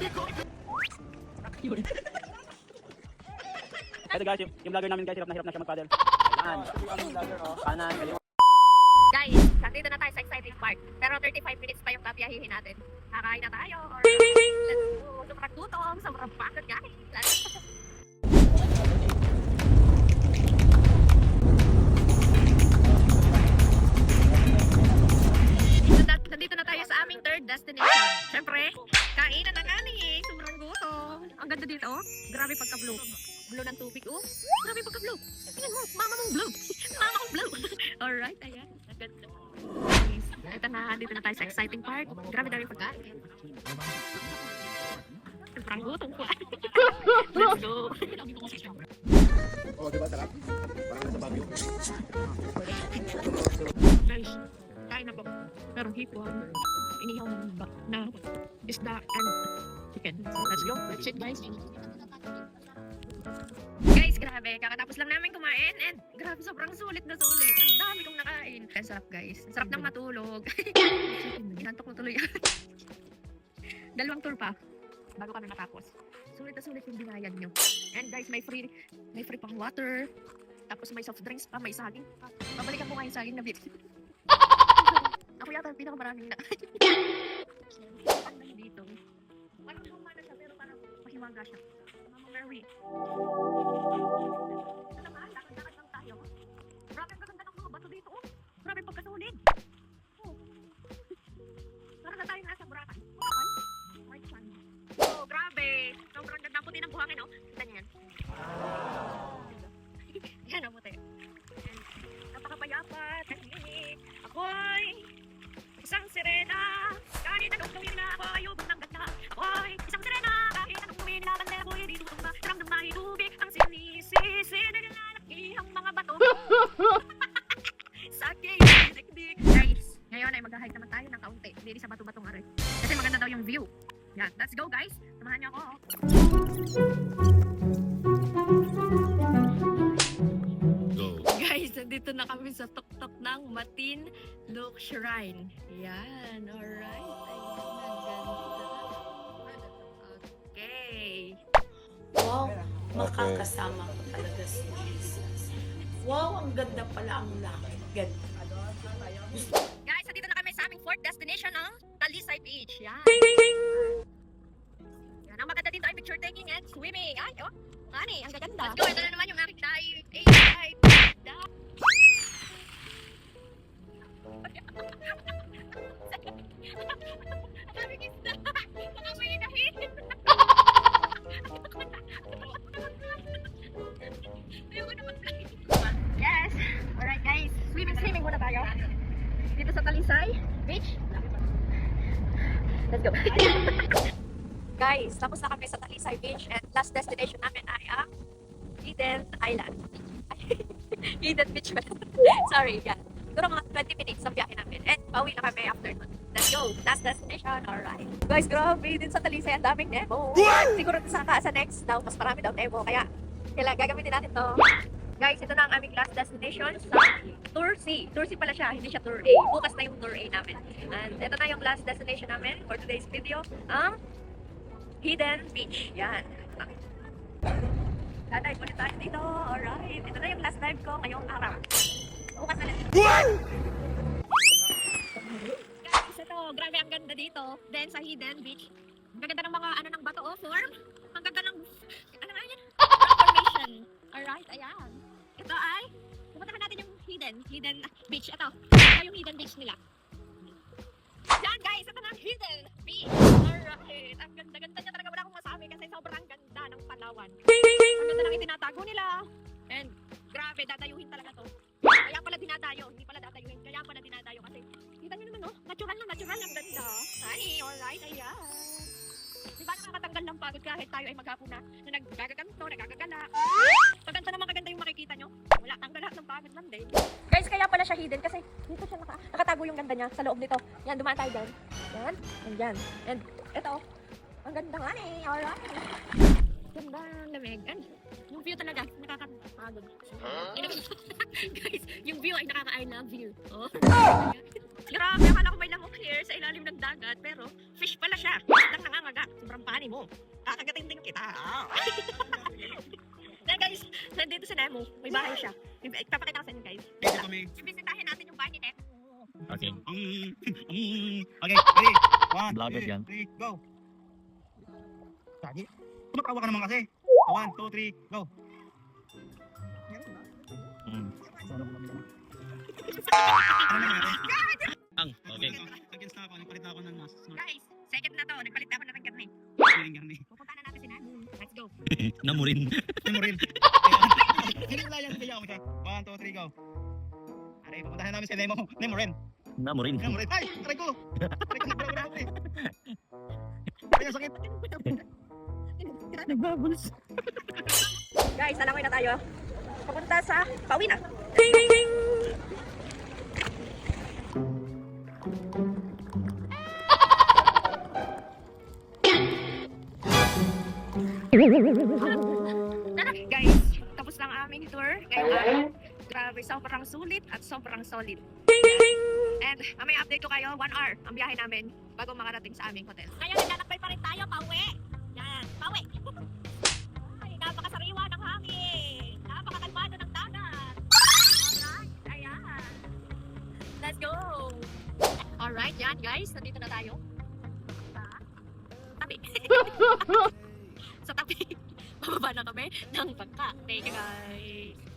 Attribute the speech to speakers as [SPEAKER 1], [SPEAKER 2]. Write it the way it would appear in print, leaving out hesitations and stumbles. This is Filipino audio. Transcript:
[SPEAKER 1] Ito guys, yung vlogger namin guys, hirap na siya mag-paddle. Ayan. Kanan, kaliwa.
[SPEAKER 2] Guys, nandito na tayo sa exciting part. Pero 35 minutes pa yung kabiyahihin natin. Kakain na tayo. Or let's go. Sobrang gutom. Sobrang pagod guys. Nandito na tayo sa aming third destination. Siyempre, kainan na nga eh. Sobrang gutom. Ang ganda dito oh. Grabe pagka-blue. Blue ng tubig oh. Grabe pagka-blue. Tingnan mo, mama mong blue. Mama kong blue. Alright, ayan. Ang ganda. Ito na, dito na tayo sa exciting part. Grabe dami pagkain. Sobrang gutom ko. Let's go.
[SPEAKER 1] Oh, diba sarap? Parang nasa Baguio.
[SPEAKER 2] Guys, kain na po. Pero hipon, inihaw na isda and chicken. So, let's go. That's it guys. Guys, grabe. Kakatapos lang namin kumain and grabe, sobrang sulit na sulit. Ang dami kong nakain. Ang sarap guys. Ang sarap ng matulog. Inantok ko tuloy. Dalawang tour pa bago kami matapos. Sulit na sulit yung binayad nyo. And guys, may free pang water. Tapos may soft drinks pa, may saging pa. Babalikan mo nga yung saging na bit. Ako yata ang pinakamaraming na. Dito. Parang lumana siya pero parang mahiwaga siya. Mama Mary. Ito naman, lakad-lakad lang tayo. Grabe ang gaganda ng mga bato dito. Oh. Grabe pagkasulit. Oh. Parang na tayo nasa Boracay. White sand. Oh, grabe. Sobrang ganda puti ng buhangin, oh. Kita niyan. Yan ang puti. Napakapayapat. Tahimik. Ako'y isang sirena. Kahit anong gawin na ako'y ubog ng ganda. Ako'y isang sirena. Kahit anong gawin na banda ako'y di tutumba. Ramdam na hitubig ang sinisisi na nilalaki ang mga bato. Sa aking dikdik. Guys, ngayon ay mag-hike naman tayo ng kaunti. Hindi sa bato-batong aray. Kasi maganda daw yung view. Yan, let's go guys. Samahan niyo ako. Guys, nandito na kami sa tuktok ng Matinloc Shrine. Yan, alright. Ayun, ganda. Okay.
[SPEAKER 3] Wow, makakasama ko talaga si Jesus. Wow, ang ganda pala ang laki. Ganda.
[SPEAKER 2] Guys, nandito na kami sa aming fourth destination, ang Talisay Beach. Yan. Yan, ang maganda dito ay picture taking and swimming. Ay, oh. Ani, ang gaganda. Let's go, ito na naman yung aking dive. Yes! Alright guys, swimming muna tayo. Dito sa Talisay Beach. Let's go. Guys, tapos na kami sa Talisay Beach and last destination namin ay ang Eden Island. Eden Beach. Sorry, yan. Siguro mga 20 minutes ang biyahe namin. And pauwi na kami after nun. Let's go. Last destination. Alright. Guys, grabe din sa Talisay. Ang daming Nemo. Siguro sa next daw, mas marami daw Nemo. Kaya gagamitin natin to. Guys, ito na ang aming last destination sa Tour C. Tour C pala siya, hindi siya Tour A. Bukas na yung Tour A namin. And ito na yung last destination namin for today's video. Ang Eden Beach. Yan. Dive ulit tayo dito. Alright. Ito na yung last dive ko ngayong araw. Bukas na lang. Guys, ito. Grabe ang ganda dito. Then sa Eden Beach. Ang ganda ng mga ng bato o form. Ang ganda ng ano nga yan? Formation. Alright. Ayan. Ito ay pupuntahan natin yung Hidden Beach. Ito yung Hidden Beach nila. Yan guys, ito na ang Hidden Beach. Alright. Ang ganda-ganda niya talaga. Wala akong masabi kasi sobrang ganda ng Palawan. Ang ganda ng itinatago nila. And grabe, dadayuhin talaga to. Kaya pala dinadayo. Hindi pala dadayuhin. Kaya pala dinadayo kasi kita nyo naman, no? Natural na natural. Ang ganda. Ay, alright. Ayan. Di ba nakakatanggal ng pagod kahit tayo ay maghapon na naggagaganto, nagagagala. Pagkanta naman kaganda yung makikita nyo. Wala, tanggal lahat ng pagod lang din. Guys, kaya pala siya hidden kasi dito siya nakatago yung ganda niya sa loob nito. Yan, dumaan tayo dyan. Yan, and yan. And ito, ang ganda nga eh. Alright. Ganda ang lamig. And yung view talaga, nakakapagod. Guys, yung view ay nakaka-I love you. Oh. Grabe, akala ko may lamok here sa ilalim ng dagat, pero fish pala siya. Lang nangangaga. Sobrang company mo. Kakagating din kita. Then guys, nandito si Nemo. May bahay siya. Ipapakita ko sa inyo guys.
[SPEAKER 4] Dito kami.
[SPEAKER 2] Bibisitahin natin yung bahay ni Nemo.
[SPEAKER 1] Okay.
[SPEAKER 4] Okay, ready? 1,
[SPEAKER 1] Vlogger yan.
[SPEAKER 4] 2, 3, go. Lagi. Tumatawa ka naman kasi. 1, 2, 3, go. Ano na natin?
[SPEAKER 1] Okay.
[SPEAKER 4] Against na ako, nagpalit na ako ng mas.
[SPEAKER 2] Guys, second na to. Nagpalit na ako ng karne.
[SPEAKER 4] Galing garni.
[SPEAKER 2] Pupunta na natin si Nemo. Let's go.
[SPEAKER 1] Namurin.
[SPEAKER 4] Hindi mo rin. Hindi na yan, hindi ako siya. 1, 2, 3, go. Aray, pupuntahan namin si Nemo. Nemo rin.
[SPEAKER 1] Namurin.
[SPEAKER 4] Nemo rin. Ay, aray ko. Aray ko, nagpura ako eh. Ay, ang sakit.
[SPEAKER 1] Nagbabuls.
[SPEAKER 2] Guys, alangoy na tayo. Papunta sa pauwi na. Guys, tapos lang ang aming tour. Ngayon, grabe, sobrang sulit at sobrang solid. And may update ko kayo, 1 hour ang biyahe namin bago makarating sa aming hotel. Ngayon, naglalakbay pa rin tayo, pauwi. Yan, pauwi. Ay, napakasariwa ng hangin. Napakakalmado ng dagat. Alright, ayan. Let's go. Alright, yan guys, nandito na tayo. Tabi. Sa tabi. Bababa na kami ng bangka. Thank you guys.